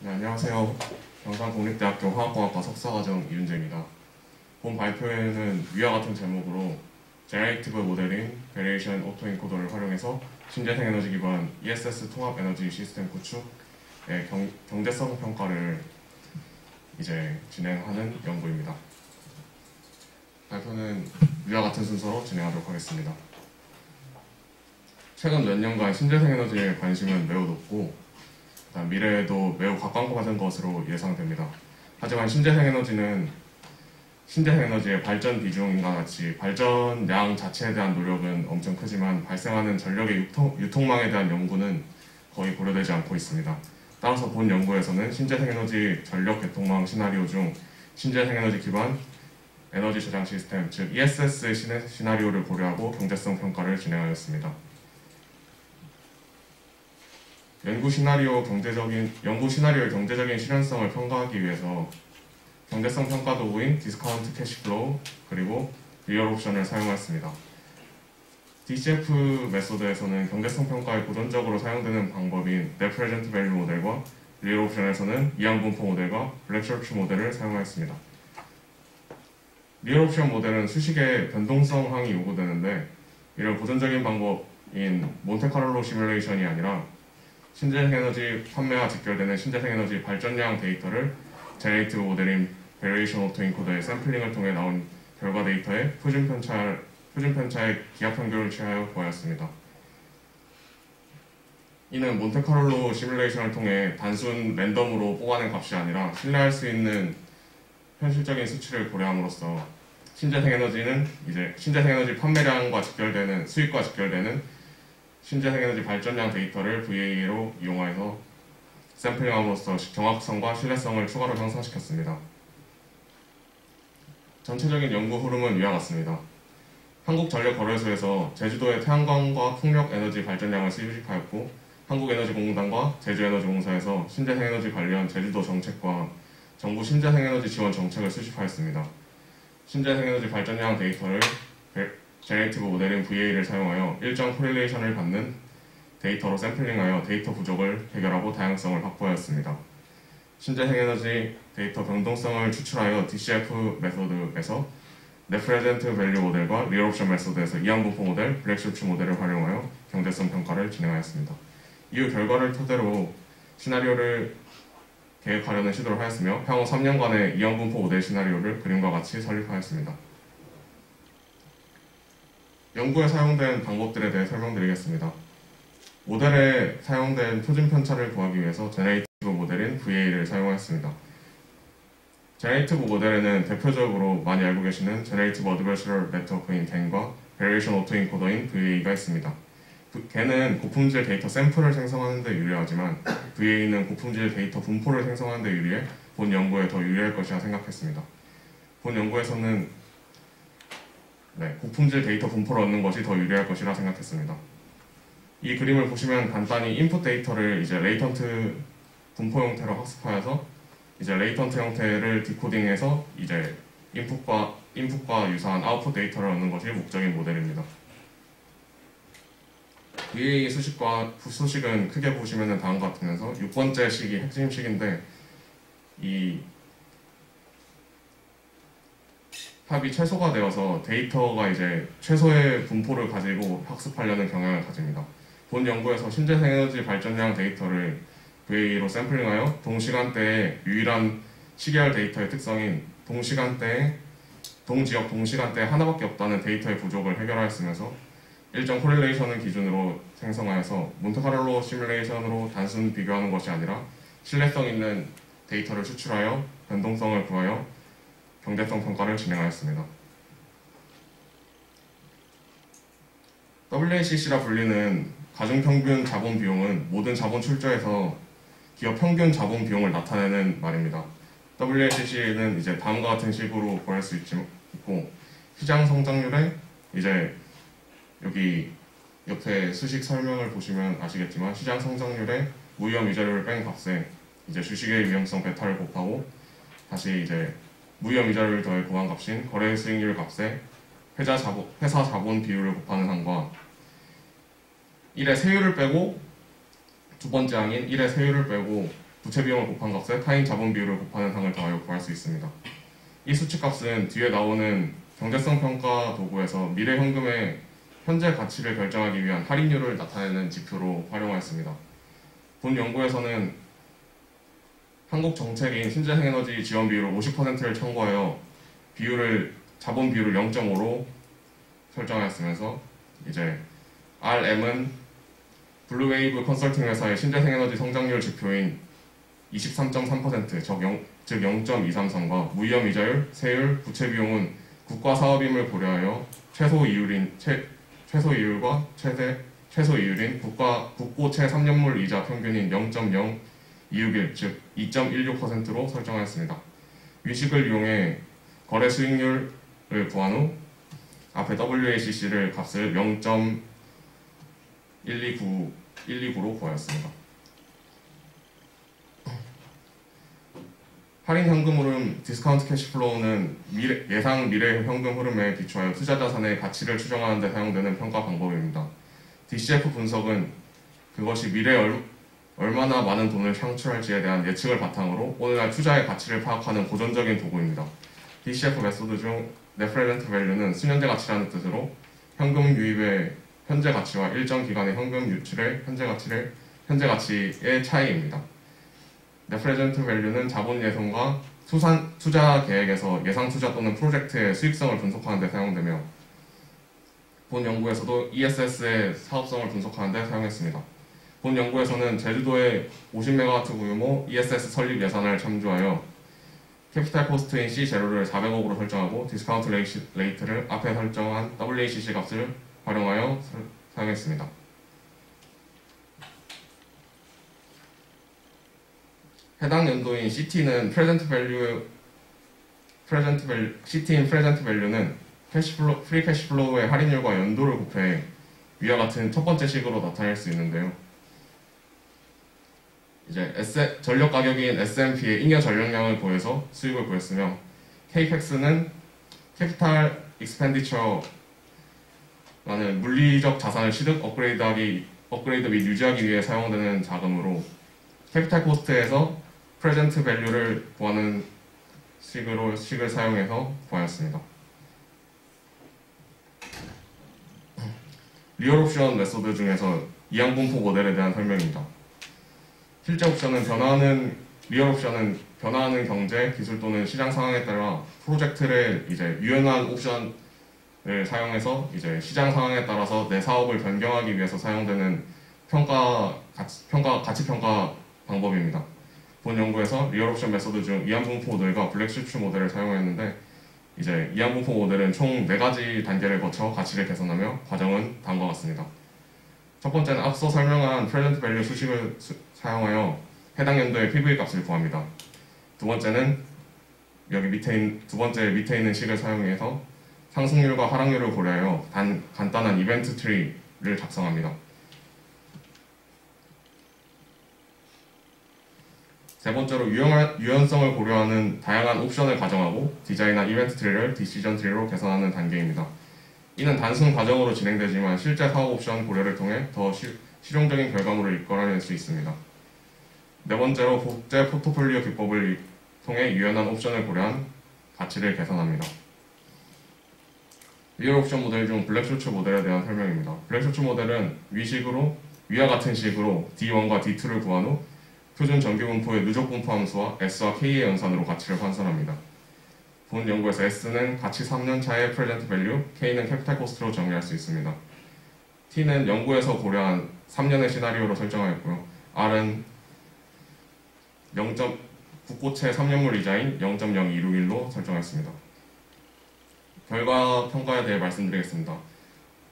네, 안녕하세요. 경상국립대학교 화학공학과 석사과정 이윤재입니다. 본 발표에는 위와 같은 제목으로 제너레이티브 모델인 베리에이션 오토인코더를 활용해서 신재생 에너지 기반 ESS 통합 에너지 시스템 구축의 경제성 평가를 이제 진행하는 연구입니다. 발표는 위와 같은 순서로 진행하도록 하겠습니다. 최근 몇 년간 신재생 에너지에 관심은 매우 높고 미래에도 매우 각광받은 것으로 예상됩니다. 하지만 신재생 에너지의 발전 비중과 같이 발전량 자체에 대한 노력은 엄청 크지만 발생하는 전력의 유통망에 대한 연구는 거의 고려되지 않고 있습니다. 따라서 본 연구에서는 신재생 에너지 전력 개통망 시나리오 중 신재생 에너지 기반 에너지 저장 시스템, 즉 ESS 시나리오를 고려하고 경제성 평가를 진행하였습니다. 연구 시나리오의 경제적인 실현성을 평가하기 위해서 경제성 평가 도구인 디스카운트 캐시플로우 그리고 리얼 옵션을 사용하였습니다. DCF 메소드에서는 경제성 평가에 고전적으로 사용되는 방법인 Net Present Value 모델과 리얼 옵션에서는 이항분포 모델과 블랙셔츠 모델을 사용하였습니다. 리얼 옵션 모델은 수식의 변동성항이 요구되는데 이런 고전적인 방법인 몬테카를로 시뮬레이션이 아니라 신재생 에너지 판매와 직결되는 신재생 에너지 발전량 데이터를 제너레이티브 모델인 베리에이션 오토인코더의 샘플링을 통해 나온 결과 데이터의 표준 편차의 기하 평균을 취하여 구하였습니다. 이는 몬테카를로 시뮬레이션을 통해 단순 랜덤으로 뽑아낸 값이 아니라 신뢰할 수 있는 현실적인 수치를 고려함으로써 신재생 에너지 판매량과 직결되는 수익과 직결되는 신재생 에너지 발전량 데이터를 VA로 이용하여서 샘플링함으로써 정확성과 신뢰성을 추가로 향상시켰습니다. 전체적인 연구 흐름은 위와 같습니다. 한국전력거래소에서 제주도의 태양광과 풍력 에너지 발전량을 수집하였고 한국에너지공단과 제주에너지공사에서 신재생 에너지 관련 제주도 정책과 정부 신재생 에너지 지원 정책을 수집하였습니다. 신재생 에너지 발전량 데이터를 제너레이티브 모델인 VA를 사용하여 일정 코릴레이션을 받는 데이터로 샘플링하여 데이터 부족을 해결하고 다양성을 확보하였습니다. 신재생 에너지 데이터 변동성을 추출하여 DCF 메소드에서 Net Present Value 모델과 리얼 옵션 메소드에서 이항분포 모델, 블랙셔츠 모델을 활용하여 경제성 평가를 진행하였습니다. 이후 결과를 토대로 시나리오를 계획하려는 시도를 하였으며 향후 3년간의 이항분포 모델 시나리오를 그림과 같이 설립하였습니다. 연구에 사용된 방법들에 대해 설명드리겠습니다. 모델에 사용된 표준 편차를 구하기 위해서 제너레이티브 모델인 VA를 사용하였습니다. 제너레이티브 모델에는 대표적으로 많이 알고 계시는 제너레이티브 어드버셔럴 네트워크인 GAN과 베리에이션 오토인코더인 VA가 있습니다. GAN은 고품질 데이터 샘플을 생성하는 데 유리하지만 VA는 고품질 데이터 분포를 생성하는 데 유리해 본 연구에 더 유리할 것이라 생각했습니다. 본 연구에서는 고품질 데이터 분포를 얻는 것이 더 유리할 것이라 생각했습니다. 이 그림을 보시면 간단히 인풋 데이터를 레이턴트 분포 형태로 학습하여서 레이턴트 형태를 디코딩해서 인풋과 유사한 아웃풋 데이터를 얻는 것이 목적인 모델입니다. VA 수식은 크게 보시면 다음과 같으면서 6번째 식이 핵심 식인데 이 합이 최소가 되어서 데이터가 최소의 분포를 가지고 학습하려는 경향을 가집니다. 본 연구에서 신재생 에너지 발전량 데이터를 VA로 샘플링하여 동시간대에 유일한 시계열 데이터의 특성인 동지역 동시간대에 하나밖에 없다는 데이터의 부족을 해결하였으면서 일정 코릴레이션을 기준으로 생성하여서 몬테카를로 시뮬레이션으로 단순 비교하는 것이 아니라 신뢰성 있는 데이터를 추출하여 변동성을 구하여 경제성 평가를 진행하였습니다. WACC라 불리는 가중평균 자본 비용은 모든 자본 출처에서 기업 평균 자본 비용을 나타내는 말입니다. WACC는 다음과 같은 식으로 구할 수 있고 시장 성장률에 여기 옆에 수식 설명을 보시면 아시겠지만 시장 성장률에 무위험 이자료를 뺀 값에 주식의 위험성 베타를 곱하고 다시 무위험 이자료를 더해 구한 값인 거래 수익률 값에 회사 자본 비율을 곱하는 항과 1의 세율을 빼고 두 번째 항인 1의 세율을 빼고 부채 비용을 곱한 값에 타인 자본 비율을 곱하는 항을 더하여 구할 수 있습니다. 이 수치값은 뒤에 나오는 경제성 평가 도구에서 미래 현금의 현재 가치를 결정하기 위한 할인율을 나타내는 지표로 활용하였습니다. 본 연구에서는 한국 정책인 신재생에너지 지원 비율을 50%를 참고하여 자본 비율을 0.5로 설정하였으면서 이제 RM은 블루웨이브 컨설팅 회사의 신재생에너지 성장률 지표인 23.3%, 즉 0.233과 무위험 이자율, 세율, 부채 비용은 국가 사업임을 고려하여 최소 이율과 최소 이율인 국고채 3년물 이자 평균인 0.0261, 즉 2.16%로 설정하였습니다. 위식을 이용해 거래 수익률을 구한 후 앞에 WACC를 값을 0.129로 구하였습니다. 할인 현금 흐름, 디스카운트 캐시플로우는 예상 미래 현금 흐름에 비추하여 투자 자산의 가치를 추정하는 데 사용되는 평가 방법입니다. DCF 분석은 그것이 미래에 얼마나 많은 돈을 창출할지에 대한 예측을 바탕으로 오늘날 투자의 가치를 파악하는 고전적인 도구입니다. DCF 메소드 중 Net Present Value는 수년제 가치라는 뜻으로 현금 유입의 현재 가치와 일정 기간의 현금 유출의 현재 가치의 차이입니다. Net Present Value는 자본 예상과 투자 계획에서 예상 투자 또는 프로젝트의 수익성을 분석하는 데 사용되며 본 연구에서도 ESS의 사업성을 분석하는 데 사용했습니다. 본 연구에서는 제주도의 50MW 규모 ESS 설립 예산을 참조하여 캐피탈 코스트인 C0를 400억으로 설정하고 디스카운트 레이트를 앞에 설정한 WACC 값을 활용하여 사용했습니다. 해당 연도인 CT인 Present Value는 프리 캐시플로우의 할인율과 연도를 곱해 위와 같은 첫 번째 식으로 나타낼 수 있는데요. 이제 전력 가격인 S&P의 잉여 전력량을 구해서 수익을 구했으며 CAPEX는 캐피탈 익스펜디처라는 물리적 자산을 취득, 업그레이드 및 유지하기 위해 사용되는 자금으로 캐피탈 코스트에서 프레젠트 밸류를 구하는 식을 사용해서 구하였습니다. 리얼 옵션 메소드 중에서 이항분포 모델에 대한 설명입니다. 실제 옵션은 리얼 옵션은 변화하는 경제, 기술 또는 시장 상황에 따라 프로젝트를 유연한 옵션을 사용해서 시장 상황에 따라서 내 사업을 변경하기 위해서 사용되는 가치 평가 방법입니다. 본 연구에서 리얼 옵션 메소드 중 이항분포 모델과 블랙슈츠 모델을 사용했는데 이항분포 모델은 총 4가지 단계를 거쳐 가치를 계산하며 과정은 다음과 같습니다. 첫 번째는 앞서 설명한 프레젠트 밸류 수식을 사용하여 해당 연도의 PV 값을 구합니다. 두 번째는 두 번째 밑에 있는 식을 사용해서 상승률과 하락률을 고려하여 간단한 이벤트 트리를 작성합니다. 세 번째로 유연성을 고려하는 다양한 옵션을 가정하고 디자인한 이벤트 트리를 디시전 트리로 개선하는 단계입니다. 이는 단순 과정으로 진행되지만 실제 사업 옵션 고려를 통해 더 실용적인 결과물을 이끌어낼 수 있습니다. 네 번째로 복제 포트폴리오 기법을 통해 유연한 옵션을 고려한 가치를 계산합니다. 리얼 옵션 모델 중 블랙쇼츠 모델에 대한 설명입니다. 블랙쇼츠 모델은 위와 같은 식으로 D1과 D2를 구한 후 표준 정규분포의 누적 분포 함수와 S와 K의 연산으로 가치를 환산합니다. 본 연구에서 S는 가치 3년 차의 프레젠트 밸류, K는 캐피탈 코스트로 정의할 수 있습니다. T는 연구에서 고려한 3년의 시나리오로 설정하였고요. R은 국고채 3년물 이자인 0.0261로 설정했습니다. 결과 평가에 대해 말씀드리겠습니다.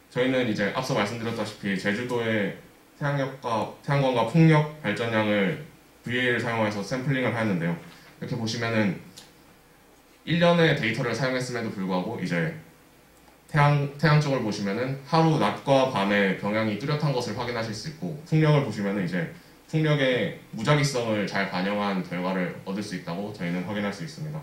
저희는 앞서 말씀드렸다시피 제주도의 태양광과 풍력 발전량을 VA를 사용해서 샘플링을 하였는데요. 이렇게 보시면은 1년의 데이터를 사용했음에도 불구하고 태양 쪽을 보시면은 하루 낮과 밤의 경향이 뚜렷한 것을 확인하실 수 있고 풍력을 보시면은 풍력의 무작위성을 잘 반영한 결과를 얻을 수 있다고 저희는 확인할 수 있습니다.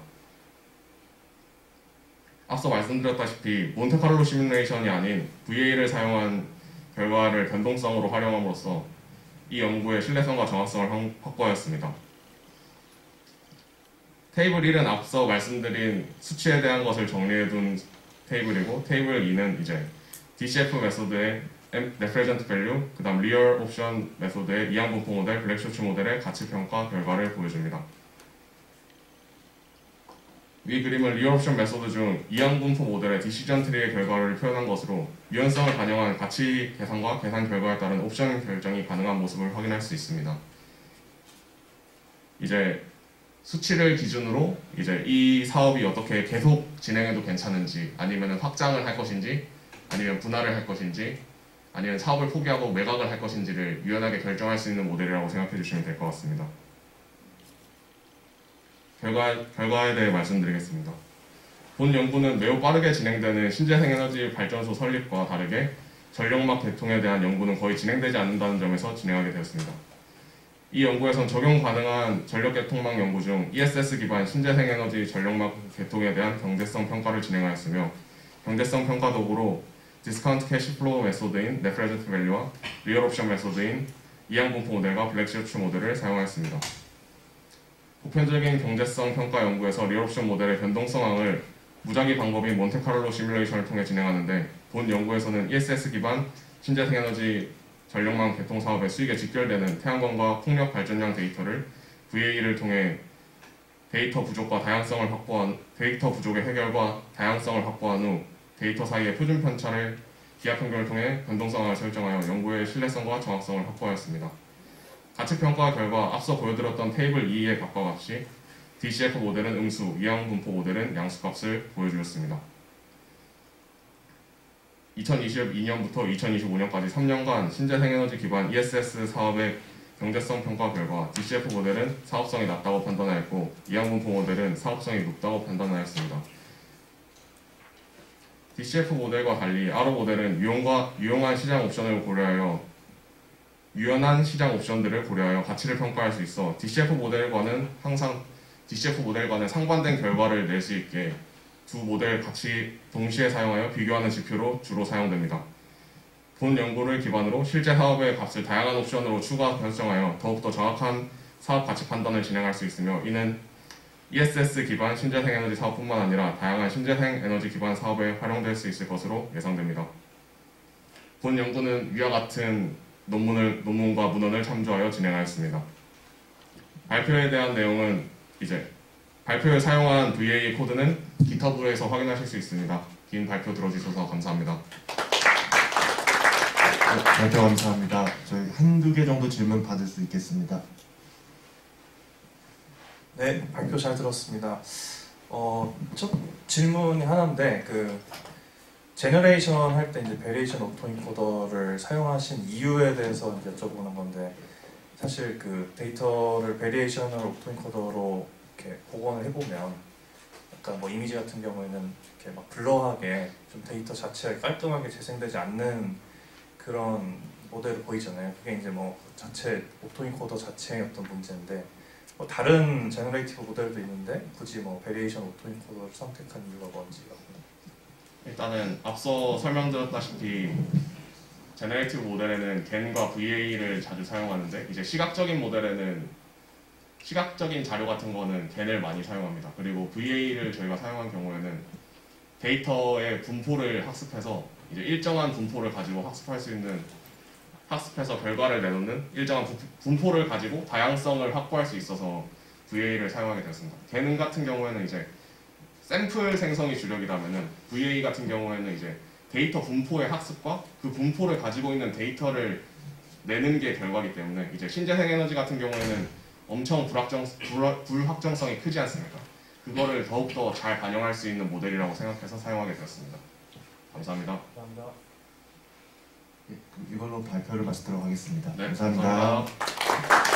앞서 말씀드렸다시피 몬테카를로 시뮬레이션이 아닌 VA를 사용한 결과를 변동성으로 활용함으로써 이 연구의 신뢰성과 정확성을 확보하였습니다. 테이블 1은 앞서 말씀드린 수치에 대한 것을 정리해둔 테이블이고, 테이블 2는 이제 DCF 메소드의 represent value, 그 다음 real option 메소드의 이항분포 모델, 블랙쇼츠 모델의 가치 평가 결과를 보여줍니다. 위 그림은 리얼 옵션 메소드 중 이항분포 모델의 디시전 트리의 결과를 표현한 것으로 유연성을 반영한 가치 계산과 계산 결과에 따른 옵션 결정이 가능한 모습을 확인할 수 있습니다. 이제 수치를 기준으로 이제 이 사업이 어떻게 계속 진행해도 괜찮은지, 아니면 확장을 할 것인지, 아니면 분할을 할 것인지, 아니면 사업을 포기하고 매각을 할 것인지를 유연하게 결정할 수 있는 모델이라고 생각해 주시면 될 것 같습니다. 결과에 대해 말씀드리겠습니다. 본 연구는 매우 빠르게 진행되는 신재생에너지 발전소 설립과 다르게 전력막 개통에 대한 연구는 거의 진행되지 않는다는 점에서 진행하게 되었습니다. 이 연구에선 적용 가능한 전력개통망 연구 중 ESS 기반 신재생에너지 전력막 개통에 대한 경제성 평가를 진행하였으며, 경제성 평가 도구로 디스카운트 캐시플로우 메소드인 레프레젠트 밸류와 리얼 옵션 메소드인 이항분포 모델과 블랙쇼츠 모델을 사용하였습니다. 보편적인 경제성 평가 연구에서 리얼 옵션 모델의 변동성항을 무작위 방법인 몬테카를로 시뮬레이션을 통해 진행하는데, 본 연구에서는 ESS 기반 신재생에너지 전력망 개통 사업의 수익에 직결되는 태양광과 풍력 발전량 데이터를 VA를 통해 데이터 부족의 해결과 다양성을 확보한 후 데이터 사이의 표준 편차를 기하 평균을 통해 변동성을 설정하여 연구의 신뢰성과 정확성을 확보하였습니다. 가치 평가 결과 앞서 보여드렸던 테이블 2의 값과 같이 DCF 모델은 음수, 이항분포 모델은 양수값을 보여주었습니다. 2022년부터 2025년까지 3년간 신재생에너지 기반 ESS 사업의 경제성 평가 결과 DCF 모델은 사업성이 낮다고 판단하였고, 이항분포 모델은 사업성이 높다고 판단하였습니다. DCF 모델과 달리 RO 모델은 유용한 시장 옵션을 고려하여 유연한 시장 옵션들을 고려하여 가치를 평가할 수 있어 DCF 모델과는 상반된 결과를 낼 수 있게 두 모델 같이 동시에 사용하여 비교하는 지표로 주로 사용됩니다. 본 연구를 기반으로 실제 사업의 값을 다양한 옵션으로 추가 결정하여 더욱더 정확한 사업 가치 판단을 진행할 수 있으며, 이는 ESS 기반 신재생에너지 사업뿐만 아니라 다양한 신재생에너지 기반 사업에 활용될 수 있을 것으로 예상됩니다. 본 연구는 위와 같은 논문과 문헌을 참조하여 진행하였습니다. 발표에 대한 내용은 발표에 사용한 VA 코드는 GitHub에서 확인하실 수 있습니다. 긴 발표 들어주셔서 감사합니다. 네, 발표 감사합니다. 저희 한두 개 정도 질문 받을 수 있겠습니다. 네, 발표 잘 들었습니다. 첫 질문이 하나인데, 제너레이션 할 때 이제 베리에이션 오토인코더를 사용하신 이유에 대해서 이제 여쭤보는 건데, 사실 데이터를 베리에이션을 오토인코더로 이렇게 복원을 해보면, 약간 뭐 이미지 같은 경우에는 이렇게 막 블러하게 좀 데이터 자체가 깔끔하게 재생되지 않는 그런 모델을 보이잖아요. 그게 이제 뭐 자체 오토인코더 자체의 어떤 문제인데, 다른 제너레이티브 모델도 있는데 굳이 뭐 베리에이션 오토인코더를 선택한 이유가 뭔지요? 일단은 앞서 설명드렸다시피 제너레이티브 모델에는 겐과 VA를 자주 사용하는데, 이제 시각적인 모델에는 시각적인 자료 같은 거는 겐을 많이 사용합니다. 그리고 VA를 저희가 사용한 경우에는 데이터의 분포를 학습해서 이제 일정한 분포를 가지고 학습해서 결과를 내놓는 일정한 분포를 가지고 다양성을 확보할 수 있어서 VA를 사용하게 되었습니다. 겐 같은 경우에는 이제 샘플 생성이 주력이라면은 VA 같은 경우에는 이제 데이터 분포의 학습과 그 분포를 가지고 있는 데이터를 내는 게 결과이기 때문에 이제 신재생에너지 같은 경우에는 엄청 불확정성이 크지 않습니까? 그거를 더욱더 잘 반영할 수 있는 모델이라고 생각해서 사용하게 되었습니다. 감사합니다. 감사합니다. 네, 이걸로 발표를 마치도록 하겠습니다. 네, 감사합니다. 감사합니다.